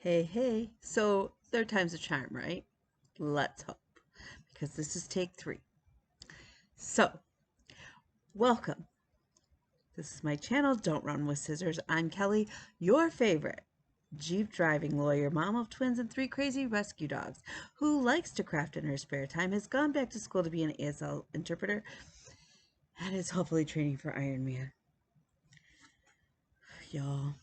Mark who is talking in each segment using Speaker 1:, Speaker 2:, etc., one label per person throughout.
Speaker 1: Hey, hey. So, third time's a charm, right? Let's hope. Because this is take 3. So, welcome. This is my channel, Don't Run with Scissors. I'm Kelly, your favorite Jeep driving lawyer, mom of twins and 3 crazy rescue dogs, who likes to craft in her spare time, has gone back to school to be an ASL interpreter, and is hopefully training for Iron Man. Y'all,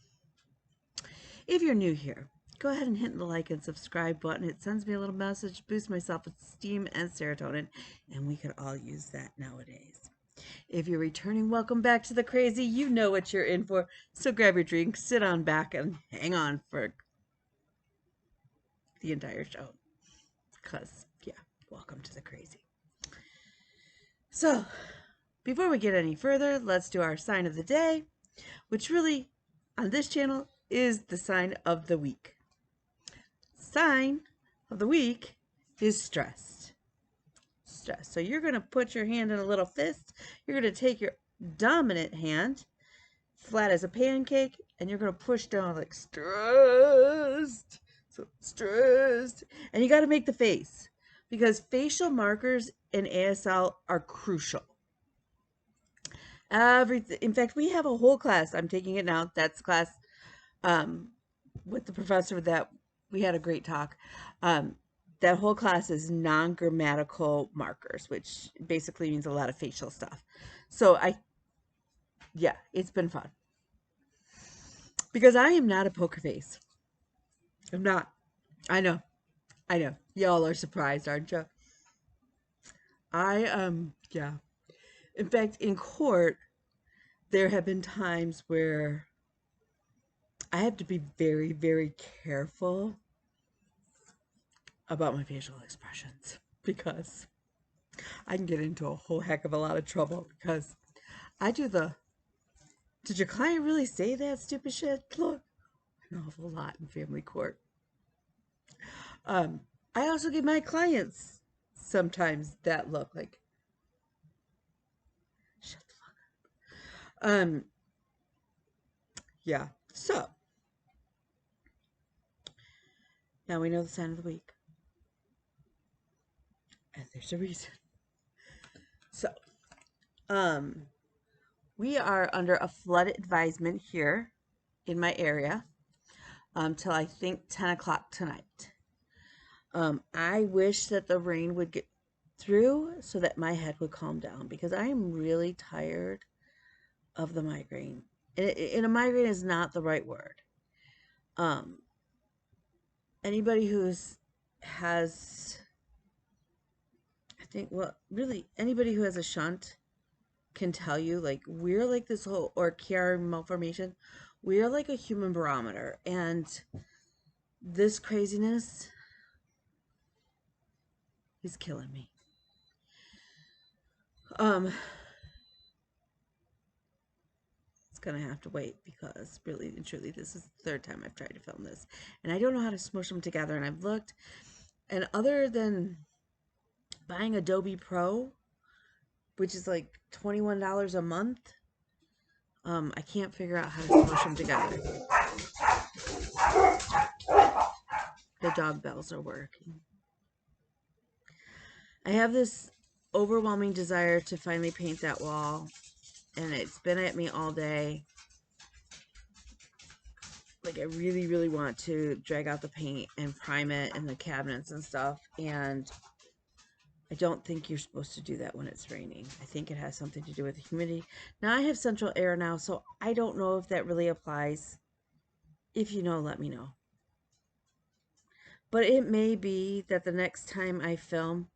Speaker 1: if you're new here, go ahead and hit the like and subscribe button. It sends me a little message, boosts my self-esteem and serotonin, and we could all use that nowadays. If you're returning, welcome back to the crazy. You know what you're in for. So grab your drink, sit on back, and hang on for the entire show. Because, yeah, welcome to the crazy. So, before we get any further, let's do our sign of the day, which really, on this channel, is the sign of the week. Sign of the week is stressed. Stress. So you're going to put your hand in a little fist. You're going to take your dominant hand, flat as a pancake, and you're going to push down like stressed. So stressed. And you got to make the face, because facial markers in ASL are crucial. In fact, we have a whole class. I'm taking it now. That's class with the professor that we had a great talk. That whole class is non-grammatical markers, which basically means a lot of facial stuff. So yeah, it's been fun. Because I am not a poker face. I'm not. I know. Y'all are surprised, aren't you? Yeah. In fact, in court, there have been times where I have to be very, very careful about my facial expressions, because I can get into a whole heck of a lot of trouble, because I do did your client really say that stupid shit? Look, an awful lot in family court. I also give my clients sometimes that look like, shut the fuck up. Yeah. So now we know the sign of the week, and there's a reason. So, we are under a flood advisement here in my area till I think 10 o'clock tonight. I wish that the rain would get through so that my head would calm down, because I am really tired of the migraine. And a migraine is not the right word. Anybody has, I think, well, really, anybody who has a shunt can tell you, like, we're like this whole, or Chiari malformation, we're like a human barometer, and this craziness is killing me. It's gonna have to wait, because really and truly, this is the third time I've tried to film this, and I don't know how to smush them together, and I've looked, and other than buying Adobe Pro, which is like $21 a month, I can't figure out how to smush them together. The dog bells are working. I have this overwhelming desire to finally paint that wall, and it's been at me all day. Like, I really, really want to drag out the paint and prime it and the cabinets and stuff, and I don't think you're supposed to do that when it's raining. I think it has something to do with the humidity. Now, I have central air now, so I don't know if that really applies. If you know, let me know. But it may be that the next time I film,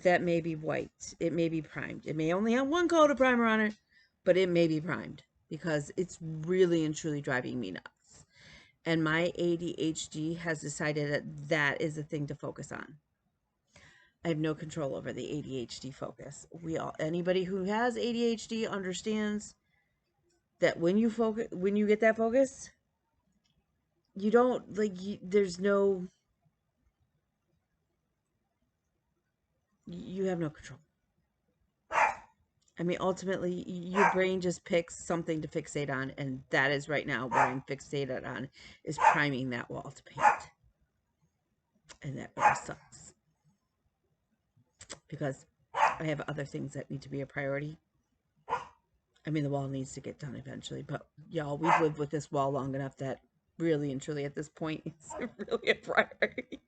Speaker 1: that may be white. It may be primed. It may only have one coat of primer on it, but it may be primed, because it's really and truly driving me nuts. And my ADHD has decided that that is the thing to focus on. I have no control over the ADHD focus. Anybody who has ADHD understands that when you get that focus, you don't, like, there's no, you have no control. I mean, ultimately, your brain just picks something to fixate on, and that is right now what I'm fixated on, is priming that wall to paint. And that really sucks. Because I have other things that need to be a priority. I mean, the wall needs to get done eventually, but y'all, we've lived with this wall long enough that really and truly at this point, it's really a priority.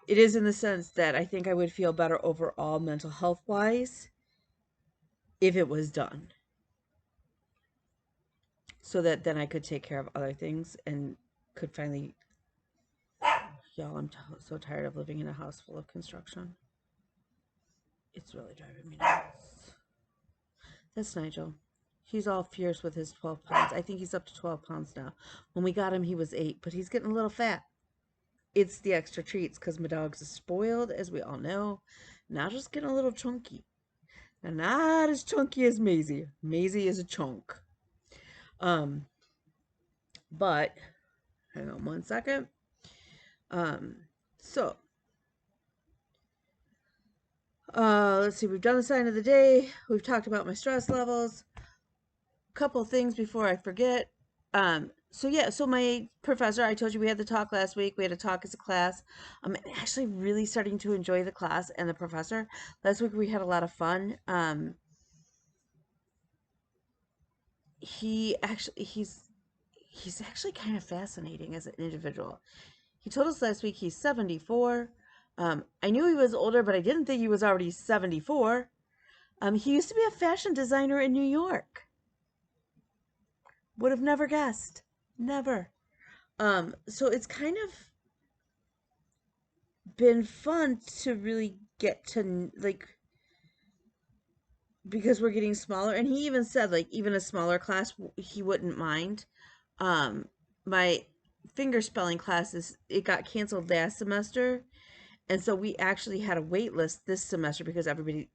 Speaker 1: It is in the sense that I think I would feel better overall mental health-wise if it was done. So that then I could take care of other things and could finally... Y'all, I'm so tired of living in a house full of construction. It's really driving me nuts. That's Nigel. He's all fierce with his 12 pounds. I think he's up to 12 pounds now. When we got him, he was 8, but he's getting a little fat. It's the extra treats because my dog's spoiled, as we all know. Now just getting a little chunky. Now, not as chunky as Maisie. Maisie is a chunk. But, hang on one second. So, let's see. We've done the sign of the day. We've talked about my stress levels. Couple things before I forget. So my professor, I told you we had the talk last week. We had a talk as a class. I'm actually really starting to enjoy the class and the professor. Last week we had a lot of fun. He's actually kind of fascinating as an individual. He told us last week he's 74. I knew he was older, but I didn't think he was already 74. He used to be a fashion designer in New York. Would have never guessed. Never. So it's kind of been fun to really get to, like, because we're getting smaller. And he even said, like, even a smaller class, he wouldn't mind. My finger spelling classes, it got canceled last semester. And so we actually had a wait list this semester because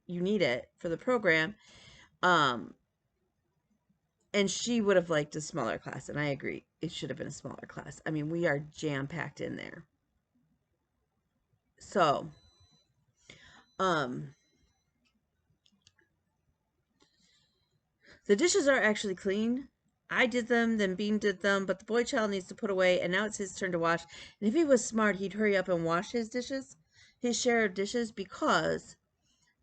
Speaker 1: you need it for the program. And she would have liked a smaller class, and I agree. It should have been a smaller class. I mean, we are jam-packed in there. So, the dishes are actually clean. I did them, then Bean did them, but the boy child needs to put away, and now it's his turn to wash. And if he was smart, he'd hurry up and wash his dishes, his share of dishes, because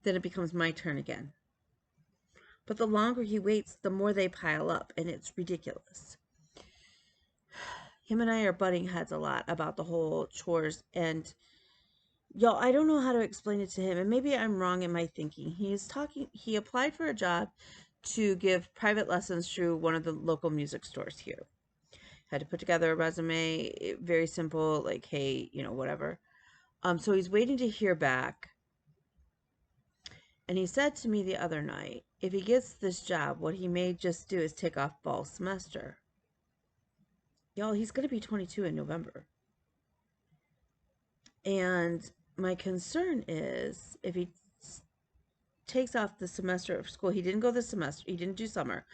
Speaker 1: then it becomes my turn again. But the longer he waits, the more they pile up, and it's ridiculous. Him and I are butting heads a lot about the whole chores, and y'all, I don't know how to explain it to him, and maybe I'm wrong in my thinking. He applied for a job to give private lessons through one of the local music stores here. Had to put together a resume, very simple, like, hey, whatever. So he's waiting to hear back. And he said to me the other night, if he gets this job, what he may just do is take off fall semester. Y'all, he's going to be 22 in November. And my concern is if he takes off the semester of school, he didn't go this semester, he didn't do summer,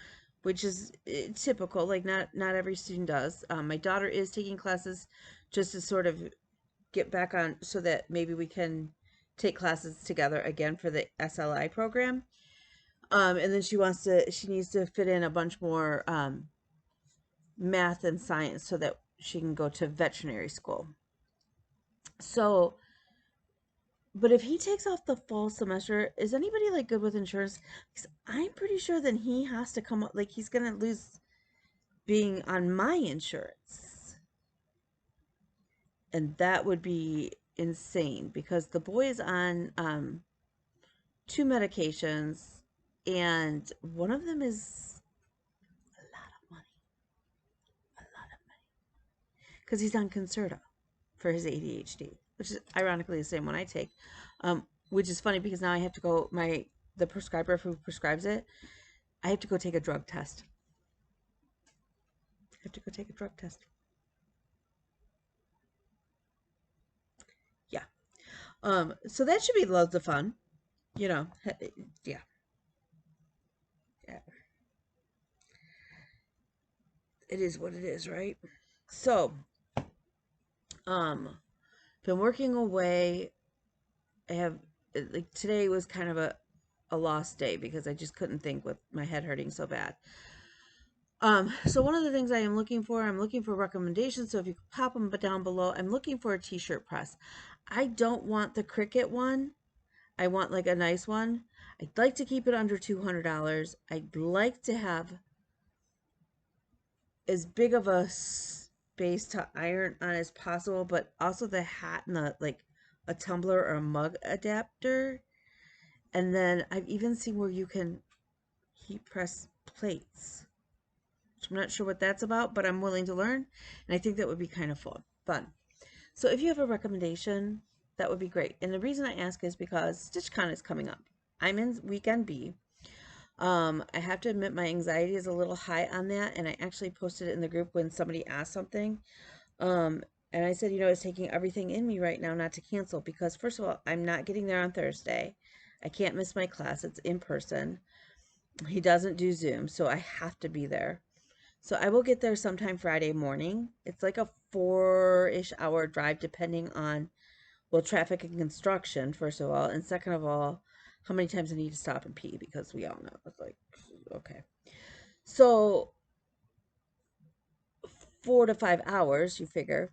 Speaker 1: which is typical, like not every student does. My daughter is taking classes just to sort of get back on so that maybe we can take classes together again for the SLI program. And then she needs to fit in a bunch more math and science so that she can go to veterinary school. So, but if he takes off the fall semester, is anybody like good with insurance? Because I'm pretty sure then he has to come up, like he's going to lose being on my insurance. And that would be insane because the boy is on 2 medications and one of them is a lot of money. Because he's on Concerta for his ADHD, which is ironically the same one I take. Which is funny because now I have to go, the prescriber who prescribes it, I have to go take a drug test. Yeah. So that should be loads of fun. Yeah. Yeah. It is what it is, right? So, been working away. I have, like, today was kind of a lost day because I just couldn't think with my head hurting so bad. So one of the things I am looking for, I'm looking for recommendations. So if you could pop them down below, I'm looking for a t-shirt press. I don't want the Cricut one. I want like a nice one. I'd like to keep it under $200. I'd like to have as big of a space to iron on as possible, but also the hat and the like a tumbler or a mug adapter. And then I've even seen where you can heat press plates. I'm not sure what that's about, but I'm willing to learn, and I think that would be kind of fun. So if you have a recommendation, that would be great. And the reason I ask is because StitchCon is coming up. I'm in weekend B. I have to admit my anxiety is a little high on that, and I actually posted it in the group when somebody asked something. And I said, you know, it's taking everything in me right now not to cancel because, first of all, I'm not getting there on Thursday. I can't miss my class. It's in person. He doesn't do Zoom, so I have to be there. So I will get there sometime Friday morning. It's like a 4-ish hour drive depending on, well, traffic and construction, first of all. And second of all, how many times I need to stop and pee because we all know. It's like, okay. So 4 to 5 hours, you figure,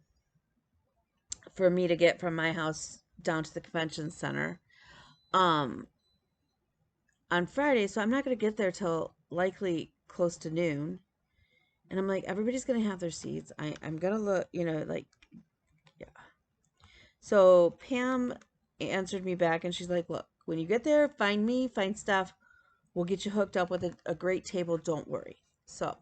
Speaker 1: for me to get from my house down to the convention center on Friday. So I'm not going to get there till likely close to noon. And I'm like, everybody's going to have their seats. I'm going to look, you know, like, yeah. So Pam answered me back and she's like, look, when you get there, find me, find stuff. We'll get you hooked up with a great table. Don't worry. So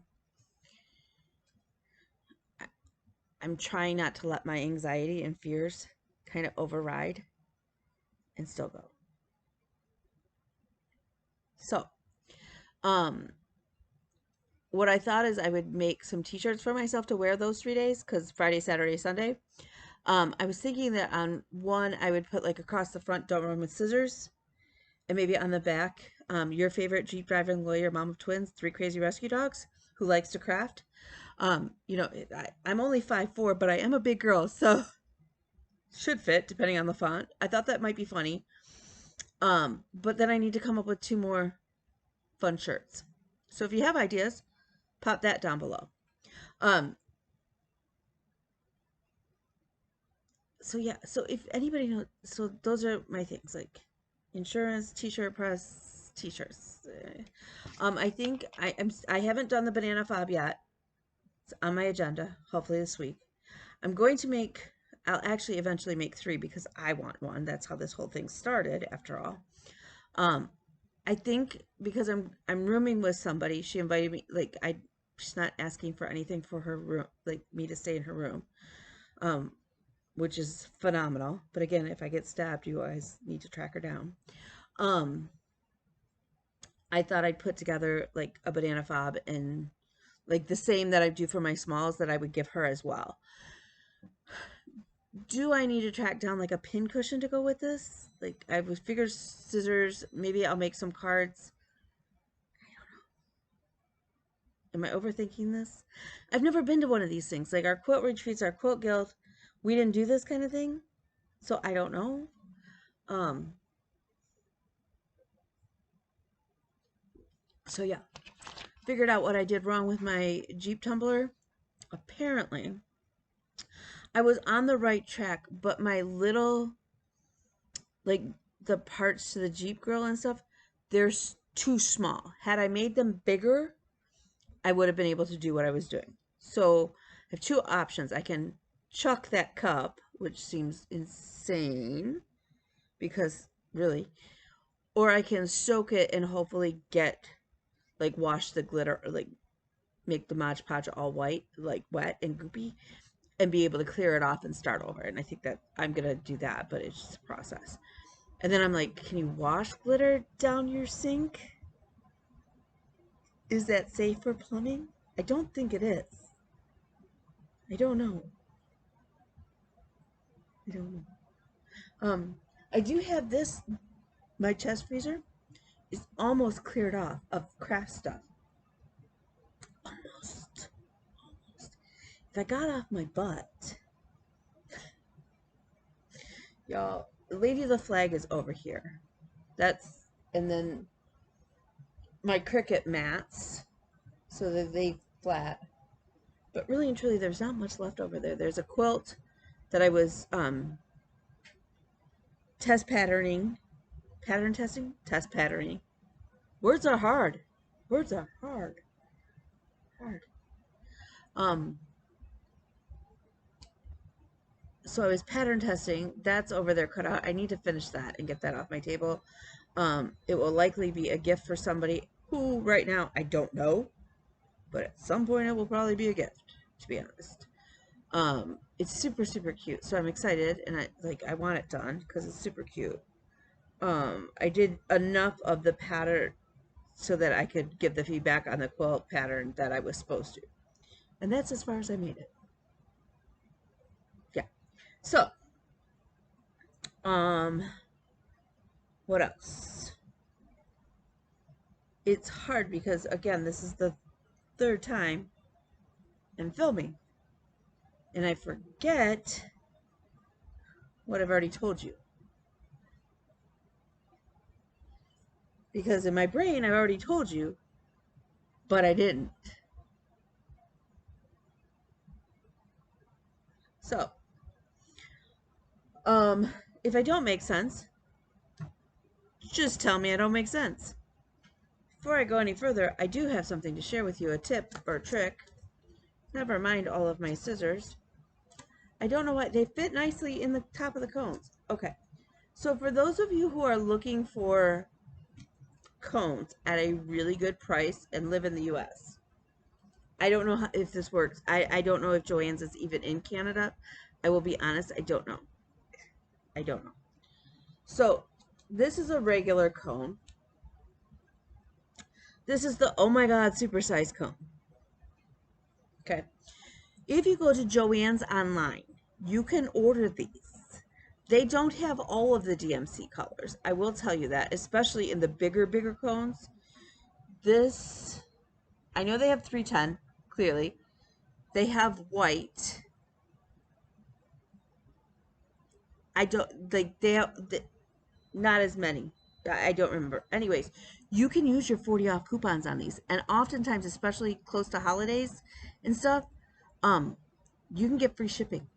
Speaker 1: I'm trying not to let my anxiety and fears kind of override and still go. So, what I thought is I would make some t-shirts for myself to wear those 3 days because Friday, Saturday, Sunday. I was thinking that on one I would put like across the front, don't run with scissors, and maybe on the back, your favorite Jeep driving lawyer, mom of twins, 3 crazy rescue dogs who likes to craft. You know, I'm only 5'4", but I am a big girl, so should fit depending on the font. I thought that might be funny. But then I need to come up with 2 more fun shirts. So if you have ideas, pop that down below. So yeah, so if anybody knows, so those are my things, like insurance, t-shirt press, t-shirts. I think I haven't done the banana fob yet. It's on my agenda, hopefully this week. I'll actually eventually make 3 because I want one. That's how this whole thing started, after all. I think because I'm rooming with somebody, she invited me, like, she's not asking for anything for her room, like me to stay in her room, which is phenomenal. But again, if I get stabbed, you guys need to track her down. I thought I'd put together like a banana fob and like the same that I do for my smalls that I would give her as well. Do I need to track down like a pin cushion to go with this? Like I would figure scissors, maybe I'll make some cards. I don't know. Am I overthinking this? I've never been to one of these things. Like our quilt retreats, our quilt guild, we didn't do this kind of thing. So I don't know. So yeah, figured out what I did wrong with my Jeep tumbler. Apparently, I was on the right track, but my little, like the parts to the Jeep grill and stuff, they're too small. Had I made them bigger, I would have been able to do what I was doing. So I have 2 options. I can chuck that cup, which seems insane because really, or I can soak it and hopefully get, like, wash the glitter, or like make the Mod Podge all white, like wet and goopy, and be able to clear it off and start over. And I think that I'm going to do that, but it's just a process. And then I'm like, can you wash glitter down your sink? Is that safe for plumbing? I don't think it is. I don't know. I don't know. I do have this, my chest freezer is almost cleared off of craft stuff. Almost. If I got off my butt. Y'all, Lady of the Flag is over here. That's and then my Cricut mats so that they flat. But really and truly, there's not much left over there. There's a quilt that I was test patterning. Test patterning. Words are hard. Words are hard. So I was pattern testing. That's over there cut out. I need to finish that and get that off my table. It will likely be a gift for somebody who right now I don't know, but at some point it will probably be a gift, to be honest. It's super, super cute. So I'm excited, and I want it done because it's super cute. I did enough of the pattern so that I could give the feedback on the quilt pattern that I was supposed to. And that's as far as I made it. Yeah. So, what else? It's hard because, again, this is the third time I'm filming. And I forget what I've already told you. Because in my brain, I've already told you, but I didn't. So, if I don't make sense, just tell me I don't make sense. Before I go any further, I do have something to share with you, a tip or a trick. Never mind all of my scissors. I don't know why they fit nicely in the top of the cones. Okay, so for those of you who are looking for cones at a really good price and live in the US, I don't know if this works. I don't know if Joanns is even in Canada. I will be honest, I don't know. I don't know. So this is a regular cone. This is the oh my god supersized cone. Okay. If you go to Joanns online, you can order these. They don't have all of the DMC colors. I will tell you that, especially in the bigger cones. This, I know they have 310, clearly. They have white. I don't, like, they have, not as many. I don't remember. Anyways, you can use your 40 off coupons on these. And oftentimes, especially close to holidays and stuff, you can get free shipping.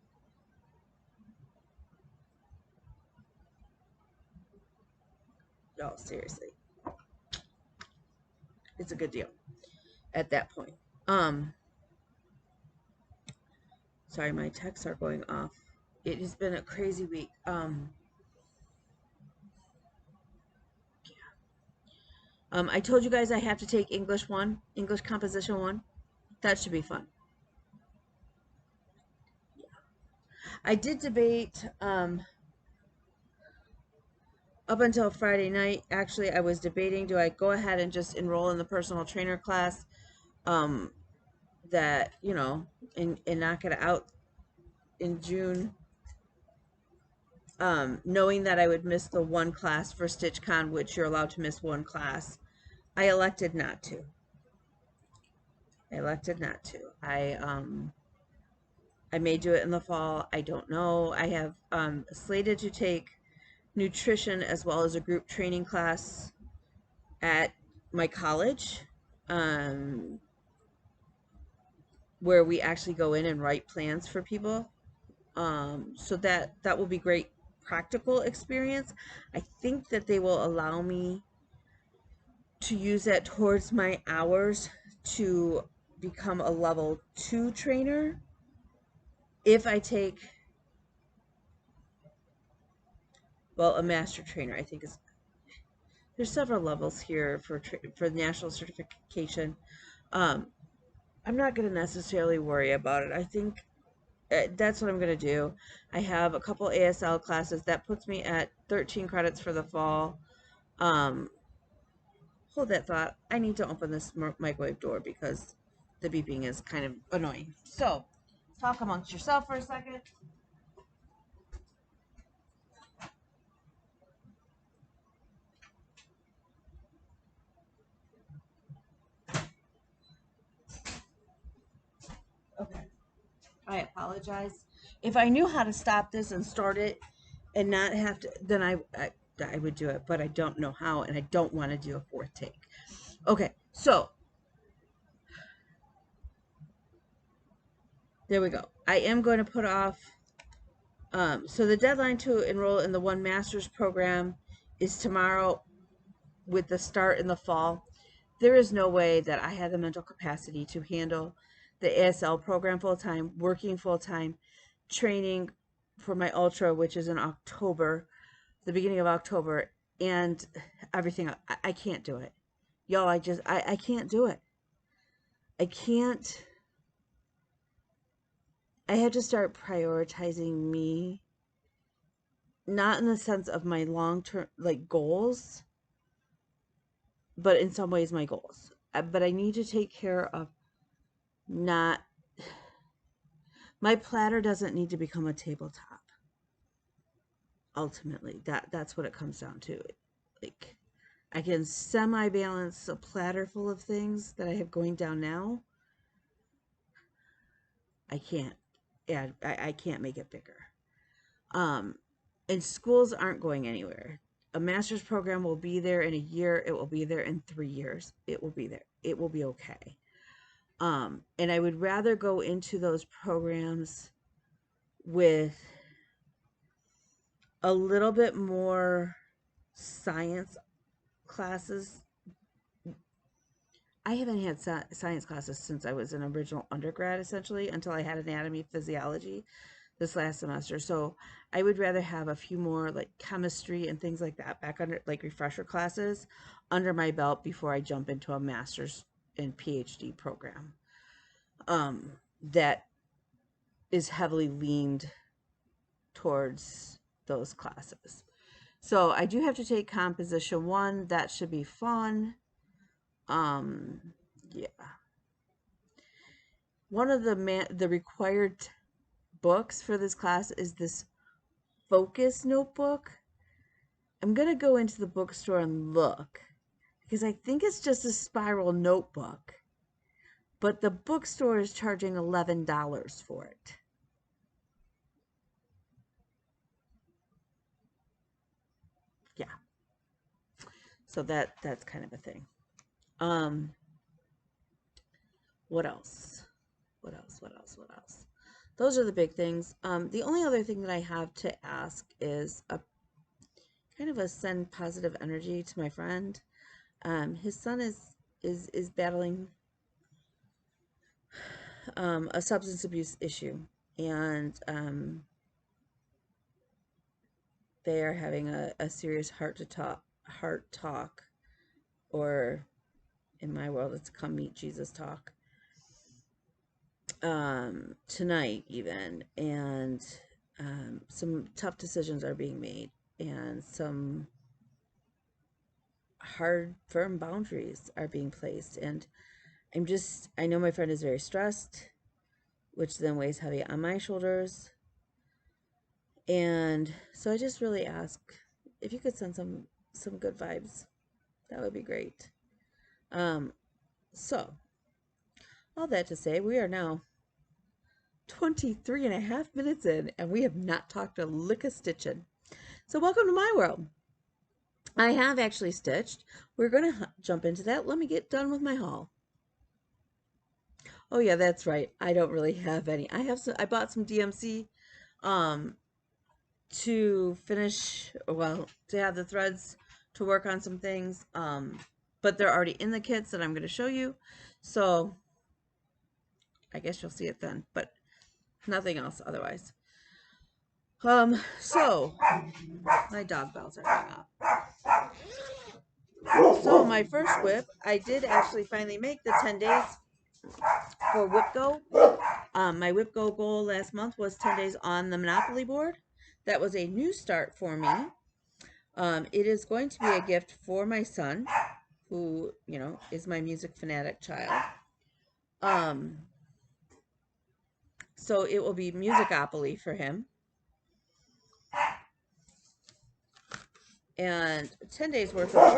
Speaker 1: Oh, seriously. It's a good deal at that point. Sorry, my texts are going off. It has been a crazy week. I told you guys I have to take English Composition 1. That should be fun. Yeah. I did debate up until Friday night. Actually, I was debating, do I go ahead and just enroll in the personal trainer class that, you know, and knock it out in June, knowing that I would miss the one class for StitchCon, which you're allowed to miss one class. I elected not to. I may do it in the fall. I don't know. I have slated to take nutrition as well as a group training class at my college, where we actually go in and write plans for people. So that will be great practical experience. I think that they will allow me to use that towards my hours to become a level 2 trainer if I take, well, a master trainer. I think is, there's several levels here for national certification. I'm not going to necessarily worry about it. I think that's what I'm going to do. I have a couple ASL classes. That puts me at 13 credits for the fall. Hold that thought. I need to open this microwave door because the beeping is kind of annoying. So, talk amongst yourself for a second. Okay. I apologize. If I knew how to stop this and start it and not have to, then I would do it, but I don't know how, and I don't want to do a 4th take. Okay, so there we go. I am going to put off, so the deadline to enroll in the One Master's program is tomorrow with the start in the fall. There is no way that I have the mental capacity to handle the ASL program full-time, working full-time, training for my ultra, which is in October, the beginning of October, and everything. I can't do it. Y'all, I can't do it. I can't. I have to start prioritizing me, not in the sense of my long-term, like, goals, but in some ways my goals. But I need to take care of not, my platter doesn't need to become a tabletop. Ultimately, that's what it comes down to. Like, I can semi-balance a platter full of things that I have going down now. I can't add, I can't make it bigger. And schools aren't going anywhere. A master's program will be there in a year. It will be there in 3 years. It will be there. It will be okay. And I would rather go into those programs with a little bit more science classes. I haven't had science classes since I was an original undergrad, essentially, until I had anatomy, physiology this last semester. So I would rather have a few more like chemistry and things like that back under, like, refresher classes under my belt before I jump into a master's and PhD program that is heavily leaned towards those classes. So I do have to take Composition 1. That should be fun. Yeah. One of the required books for this class is this focus notebook. I'm going to go into the bookstore and look, because I think it's just a spiral notebook, but the bookstore is charging $11 for it. Yeah. So that's kind of a thing. What else? What else? Those are the big things. The only other thing that I have to ask is a kind of a send positive energy to my friend. His son is battling a substance abuse issue, and they are having a serious heart talk, or in my world, it's come meet Jesus talk. Tonight even, and some tough decisions are being made, and some hard, firm boundaries are being placed, and I know my friend is very stressed, which then weighs heavy on my shoulders, and so I just really ask if you could send some good vibes. That would be great. So all that to say, we are now 23 and a half minutes in, and we have not talked a lick of stitching. So welcome to my world. I have actually stitched. We're going to jump into that. Let me get done with my haul. Oh yeah, that's right. I don't really have any. I bought some DMC to finish, well, to have the threads to work on some things. But they're already in the kits that I'm going to show you. So I guess you'll see it then, but nothing else otherwise. So my dog bells are going off. So my first whip, I did actually finally make the 10 days for Whip Go. My Whip Go goal last month was 10 days on the Monopoly board. That was a new start for me. It is going to be a gift for my son, who, you know, is my music fanatic child. So it will be Musicopoly for him. And 10 days worth of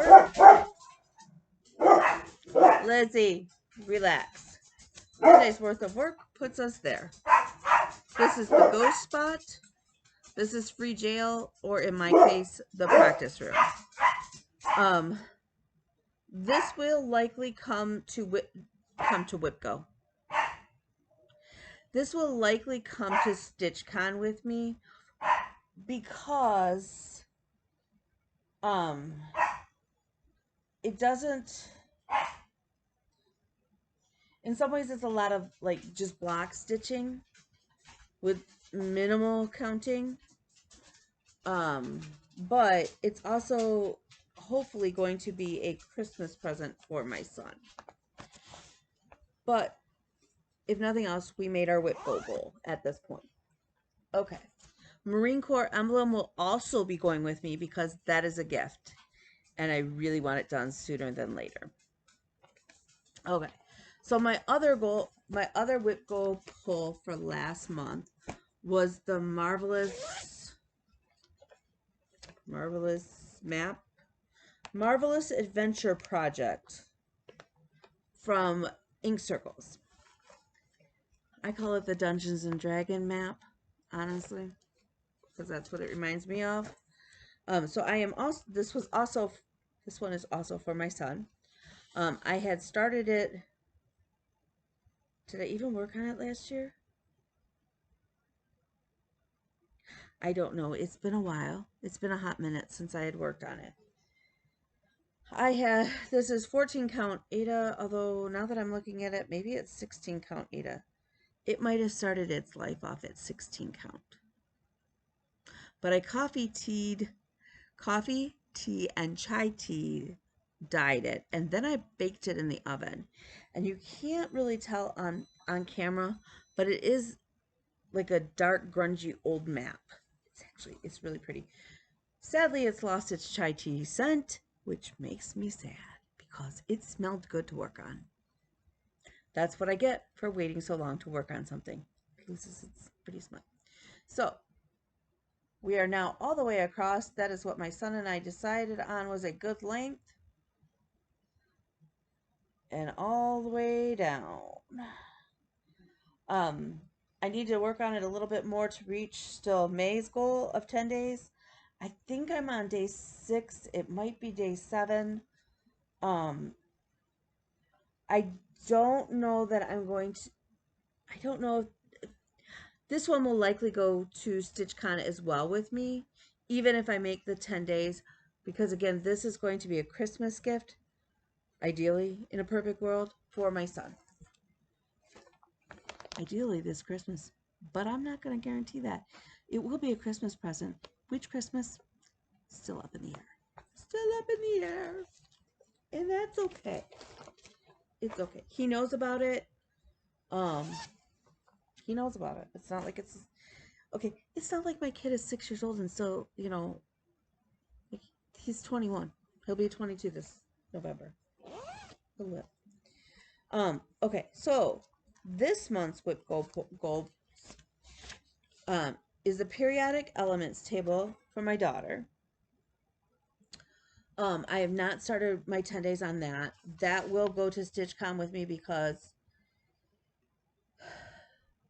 Speaker 1: work. Lizzie, relax. 10 days worth of work puts us there. This is the ghost spot. This is free jail, or in my case, the practice room. This will likely come to WhipGo. This will likely come to StitchCon with me because it doesn't, in some ways it's a lot of like just block stitching with minimal counting, but it's also hopefully going to be a Christmas present for my son. But if nothing else, we made our WhipGo goal at this point. Okay. Marine Corps emblem will also be going with me because that is a gift. And I really want it done sooner than later. Okay. So my other WhipGo pull for last month was the Marvelous Adventure Project from Ink Circles. I call it the Dungeons and Dragon map, honestly, because that's what it reminds me of. So I am also, this one is also for my son. I had started it. Did I even work on it last year? I don't know. It's been a while. It's been a hot minute since I had worked on it. This is 14 count Ada, although now that I'm looking at it, maybe it's 16 count Ada. It might have started its life off at 16 count. But I coffee, tea, and chai tea dyed it, and then I baked it in the oven. And you can't really tell on camera, but it is like a dark, grungy old map. It's really pretty. Sadly, it's lost its chai tea scent, which makes me sad because it smelled good to work on. That's what I get for waiting so long to work on something. It loses its pretty smell. So we are now all the way across. That is what my son and I decided on was a good length. And all the way down. I need to work on it a little bit more to reach still May's goal of 10 days. I think I'm on day 6. It might be day 7. I don't know that I'm going to, I don't know if this one will likely go to StitchCon as well with me, even if I make the 10 days, because again, this is going to be a Christmas gift, ideally, in a perfect world, for my son. Ideally this Christmas, but I'm not going to guarantee that. It will be a Christmas present. Which Christmas? Still up in the air. Still up in the air. And that's okay. It's okay. He knows about it. He knows about it. It's not like it's... Okay, it's not like my kid is 6 years old and still, you know... He's 21. He'll be 22 this November. Okay, so... This month's WhipGo goal is the periodic elements table for my daughter. I have not started my 10 days on that. That will go to StitchCon with me because,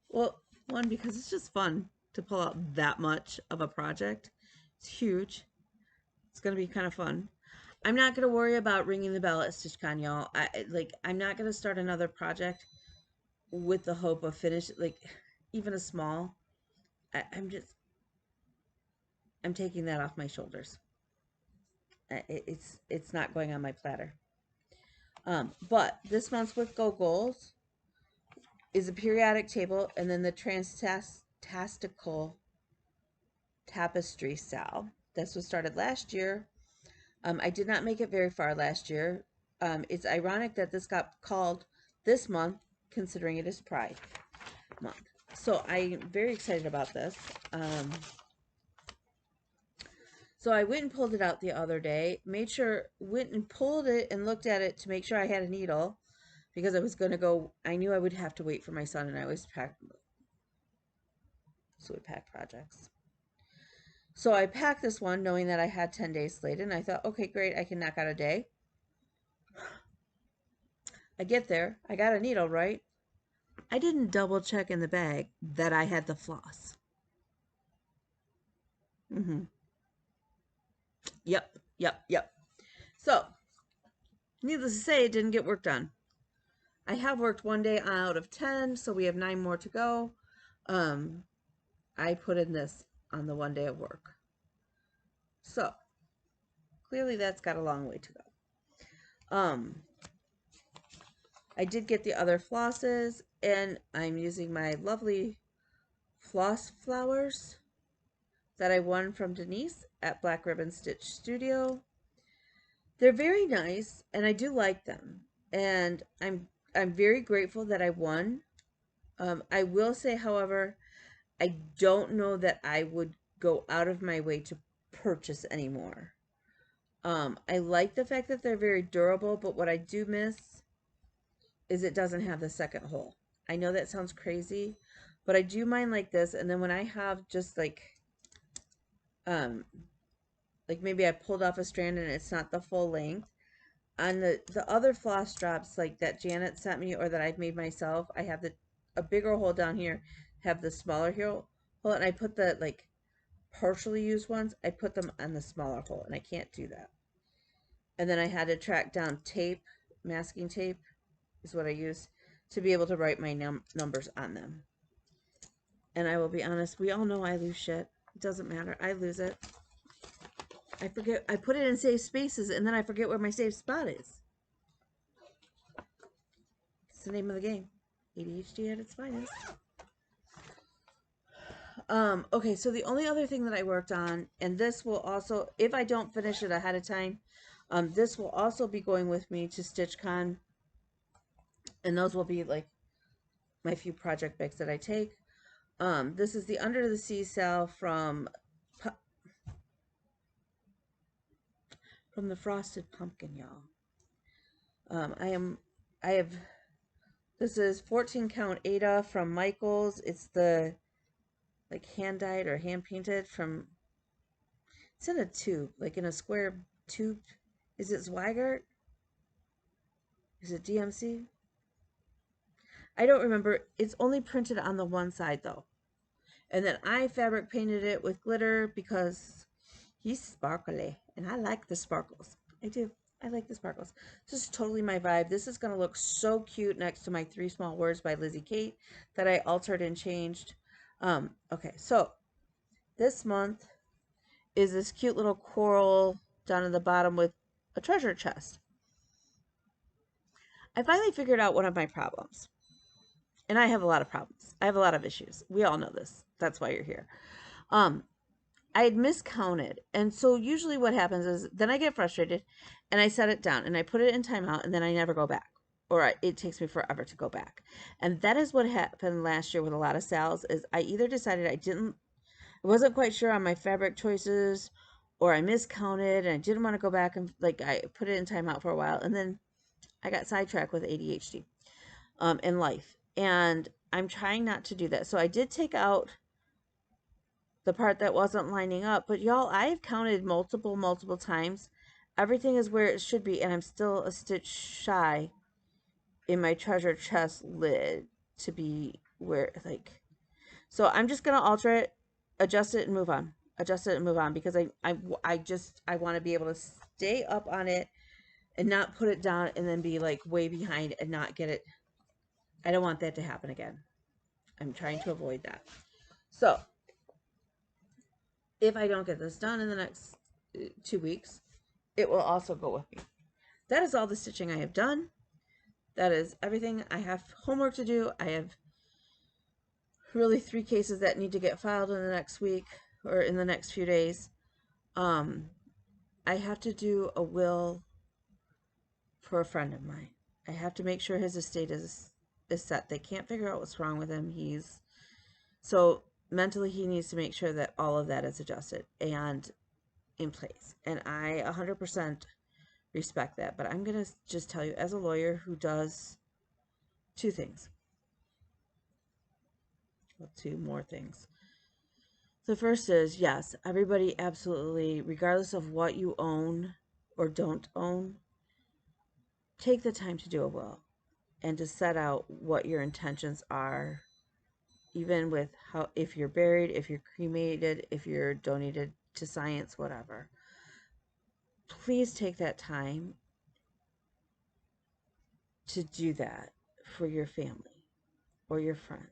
Speaker 1: well, one, because it's just fun to pull out that much of a project. It's huge. It's going to be kind of fun. I'm not going to worry about ringing the bell at StitchCon, y'all. I'm not going to start another project with the hope of even a small, I'm taking that off my shoulders. It's not going on my platter. But this month's WhipGo goals is a periodic table, and then the Transtastical Tapestry Cell. This was started last year. I did not make it very far last year. It's ironic that this got called this month, considering it is Pride Month. So I'm very excited about this. So I went and pulled it out the other day, went and pulled it and looked at it to make sure I had a needle, because I was going to go, I knew I would have to wait for my son, and I always pack projects. So I packed this one knowing that I had 10 days slated, and I thought, okay, great, I can knock out a day. I get there, I got a needle, right? I didn't double check in the bag that I had the floss. Mm-hmm. Yep, yep, yep. So, needless to say, it didn't get work done. I have worked one day out of 10, so we have 9 more to go. Um, I put in this on the one day of work. So, clearly that's got a long way to go. I did get the other flosses, and I'm using my lovely Floss Flowers that I won from Denise at Black Ribbon Stitch Studio. They're very nice, and I do like them. And I'm very grateful that I won. I will say, however, I don't know that I would go out of my way to purchase anymore. I like the fact that they're very durable, but what I do miss is it doesn't have the second hole. I know that sounds crazy, but I do mine like this. And then when I have just like maybe I pulled off a strand and it's not the full length, on the other floss drops like that Janet sent me or that I've made myself, I have a bigger hole down here, have the smaller hole, and I put the like partially used ones, I put them on the smaller hole, and I can't do that. And then I had to track down tape, masking tape is what I used to be able to write my numbers on them. And I will be honest, we all know I lose shit. It doesn't matter. I lose it. I forget. I put it in safe spaces, and then I forget where my safe spot is. It's the name of the game. ADHD at its finest. Okay, so the only other thing that I worked on, and this will also, if I don't finish it ahead of time, this will also be going with me to StitchCon, and those will be like my few project picks that I take. This is the Under the Sea sale from the Frosted Pumpkin, y'all. This is 14 count Ada from Michaels. It's the like hand dyed or hand painted from, it's in a tube, like in a square tube. Is it Zweigart? Is it DMC? I don't remember. It's only printed on the one side though. And then I fabric painted it with glitter because he's sparkly and I like the sparkles. I do. I like the sparkles. This is totally my vibe. This is going to look so cute next to my 3 Small Words by Lizzie Kate that I altered and changed. Okay, so this month is this cute little coral down at the bottom with a treasure chest. I finally figured out one of my problems. And I have a lot of problems. I have a lot of issues. We all know this. That's why you're here. I had miscounted. And so usually what happens is then I get frustrated and I set it down and I put it in timeout and then I never go back. Or it takes me forever to go back. And that is what happened last year with a lot of sales is I either decided I wasn't quite sure on my fabric choices or I miscounted and I didn't want to go back and like I put it in timeout for a while and then I got sidetracked with ADHD in life. And I'm trying not to do that. So I did take out the part that wasn't lining up. But y'all, I've counted multiple times. Everything is where it should be. And I'm still a stitch shy in my treasure chest lid to be where, like... So I'm just going to alter it, adjust it, and move on. Adjust it and move on. Because I want to be able to stay up on it and not put it down and then be, like, way behind and not get it. I don't want that to happen again. I'm trying to avoid that. So, if I don't get this done in the next 2 weeks, it will also go with me. That is all the stitching I have done. That is everything. I have homework to do. I have really 3 cases that need to get filed in the next week or in the next few days. I have to do a will for a friend of mine. I have to make sure his estate is set. They can't figure out what's wrong with him. So mentally he needs to make sure that all of that is adjusted and in place. And I 100% respect that. But I'm going to just tell you, as a lawyer who does 2 things. Well, 2 more things. The first is, yes, everybody absolutely, regardless of what you own or don't own, take the time to do a will and to set out what your intentions are, even with how, if you're buried, if you're cremated, if you're donated to science, whatever. Please take that time to do that for your family or your friends.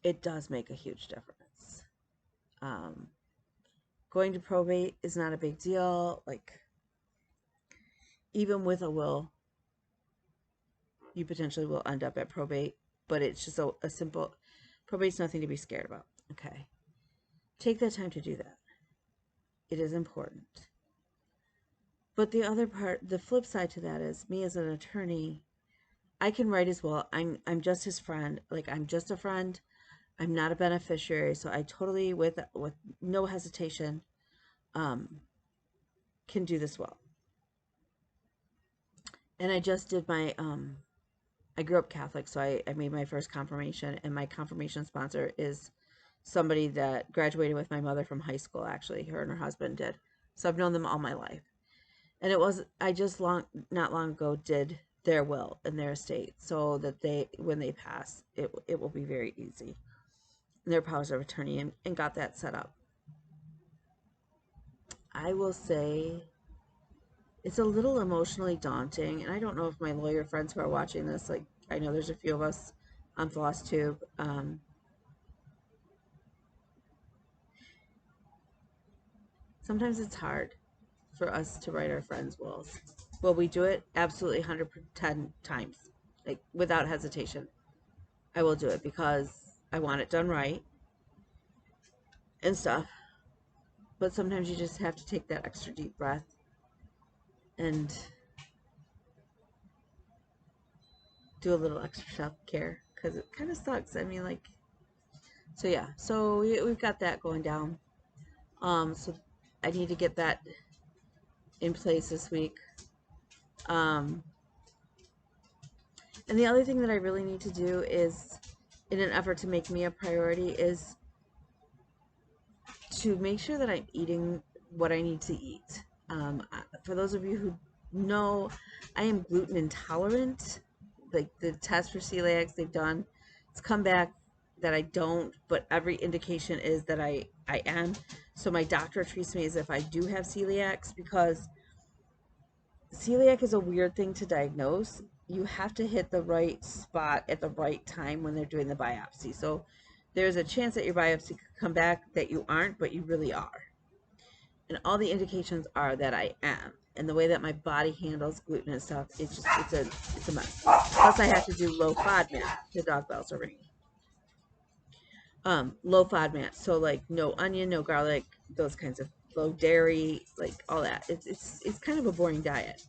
Speaker 1: It does make a huge difference. Going to probate is not a big deal. Like, even with a will, you potentially will end up at probate, but it's just a simple, probate's nothing to be scared about. Okay. Take that time to do that. It is important. But the other part, the flip side to that is, me as an attorney, I can write as well. I'm just his friend. Like, I'm just a friend. I'm not a beneficiary. So I totally, with no hesitation, can do this well. And I just did my, I grew up Catholic, so I made my first confirmation, and my confirmation sponsor is somebody that graduated with my mother from high school, actually. Her and her husband did. So I've known them all my life. And it was, I just not long ago did their will and their estate, so that when they pass, it will be very easy. And their powers of attorney, and got that set up. I will say it's a little emotionally daunting, and I don't know if my lawyer friends who are watching this, like, I know there's a few of us on FlossTube. Sometimes it's hard for us to write our friends' wills. Will we do it? Absolutely, 110 times, like, without hesitation. I will do it because I want it done right and stuff. But sometimes you just have to take that extra deep breath and do a little extra self-care, because it kind of sucks. I mean, like, so yeah, so we've got that going down. So I need to get that in place this week. And the other thing that I really need to do is, in an effort to make me a priority, is to make sure that I'm eating what I need to eat. For those of you who know, I am gluten intolerant. Like, the test for celiac they've done, it's come back that I don't, but every indication is that I am. So my doctor treats me as if I do have celiac, because celiac is a weird thing to diagnose. You have to hit the right spot at the right time when they're doing the biopsy. So there's a chance that your biopsy could come back that you aren't, but you really are. And all the indications are that I am. And the way that my body handles gluten and stuff, it's a mess. Plus I have to do low FODMAP. The dog bells are ringing. Low FODMAP. So, like, no onion, no garlic, those kinds of, low dairy, like all that. It's kind of a boring diet.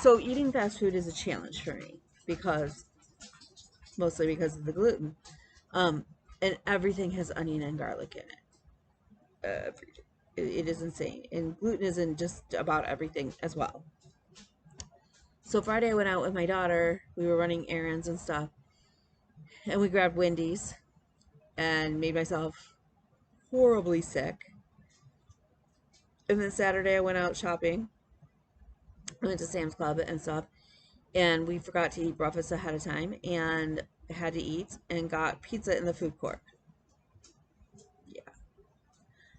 Speaker 1: So eating fast food is a challenge for me, mostly because of the gluten. And everything has onion and garlic in it. It is insane. And gluten is in just about everything as well. So Friday I went out with my daughter. We were running errands and stuff. And we grabbed Wendy's and made myself horribly sick. And then Saturday I went out shopping. I went to Sam's Club and stuff. And we forgot to eat breakfast ahead of time and had to eat, and got pizza in the food court. Yeah.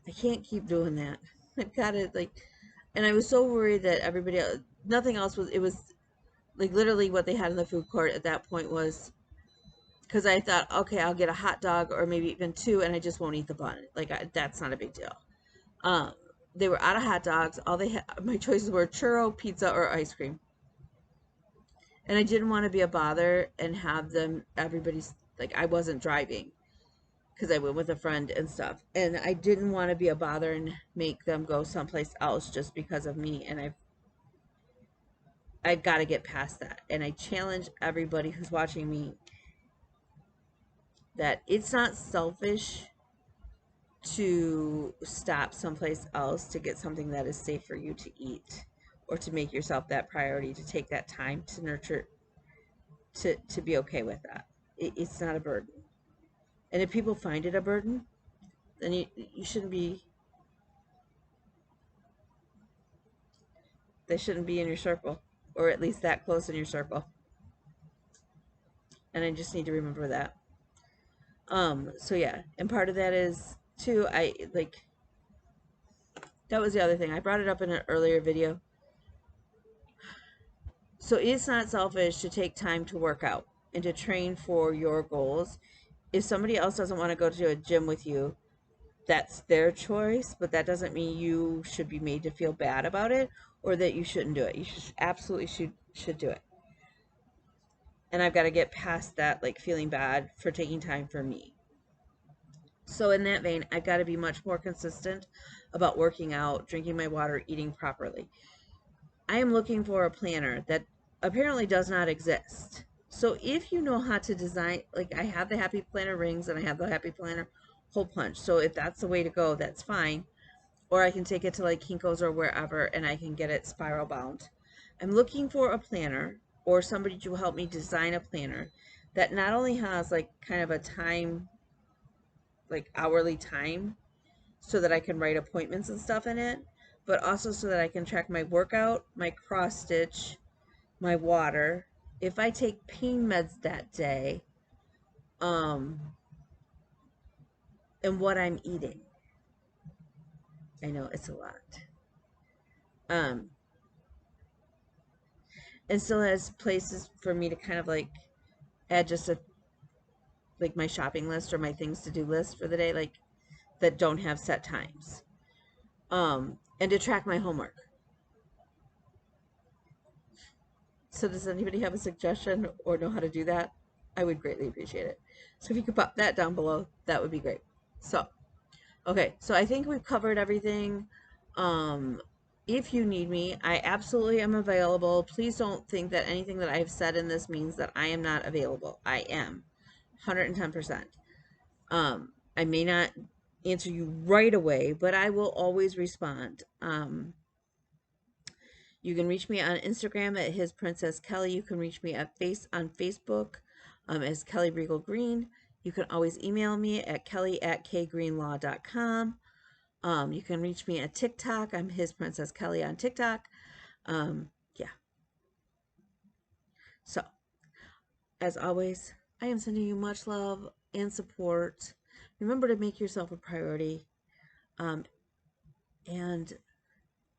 Speaker 1: I can't keep doing that. I've got it, like, and I was so worried that everybody else, nothing else was, it was like literally what they had in the food court at that point was, because I thought, okay, I'll get a hot dog or maybe even two, and I just won't eat the bun. Like, that's not a big deal. They were out of hot dogs. All they had, my choices were churro, pizza, or ice cream. And I didn't want to be a bother and have them, everybody's, like, I wasn't driving because I went with a friend and stuff. And I didn't want to be a bother and make them go someplace else just because of me. And I've got to get past that. And I challenge everybody who's watching me that it's not selfish to stop someplace else to get something that is safe for you to eat, or to make yourself that priority, to take that time to nurture, to be okay with that. It's not a burden. And if people find it a burden, then you shouldn't be, they shouldn't be in your circle, or at least that close in your circle. And I just need to remember that. So yeah, and part of that is too, that was the other thing. I brought it up in an earlier video. So it's not selfish to take time to work out and to train for your goals. If somebody else doesn't want to go to a gym with you, that's their choice, but that doesn't mean you should be made to feel bad about it or that you shouldn't do it. You should absolutely should do it. And I've got to get past that, like, feeling bad for taking time for me. So in that vein, I've got to be much more consistent about working out, drinking my water, eating properly. I am looking for a planner that apparently does not exist. So if you know how to design, like, I have the Happy Planner rings and I have the Happy Planner hole punch. So if that's the way to go, that's fine. Or I can take it to like Kinko's or wherever and I can get it spiral bound. I'm looking for a planner or somebody to help me design a planner that not only has like kind of a time, like hourly time, so that I can write appointments and stuff in it, but also so that I can track my workout, my cross stitch, my water, if I take pain meds that day, and what I'm eating. I know it's a lot. Um, and still has places for me to kind of like add just a like my shopping list or my things to do list for the day, like that don't have set times. And to track my homework. So does anybody have a suggestion or know how to do that? I would greatly appreciate it. So if you could pop that down below, that would be great. So, okay, so I think we've covered everything. If you need me, I absolutely am available. Please don't think that anything that I've said in this means that I am not available. I am 110%. I may not answer you right away, but I will always respond. You can reach me on Instagram at His Princess Kelly. You can reach me on Facebook as Kelly Regal Green. You can always email me at kelly@kgreenlaw.com. You can reach me at TikTok. I'm His Princess Kelly on TikTok. Yeah. So, as always, I am sending you much love and support. Remember to make yourself a priority. And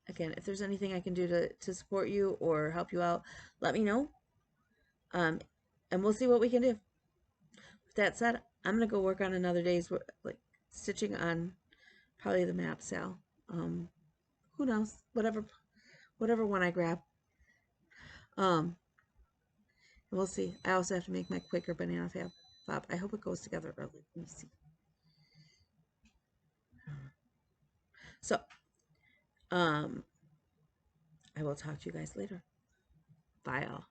Speaker 1: again, if there's anything I can do to support you or help you out, let me know. And we'll see what we can do. With that said, I'm going to go work on another day's like stitching on probably the map sale. Who knows? Whatever one I grab. And we'll see. I also have to make my Quaker banana fob. I hope it goes together early. Let me see. So, I will talk to you guys later. Bye all.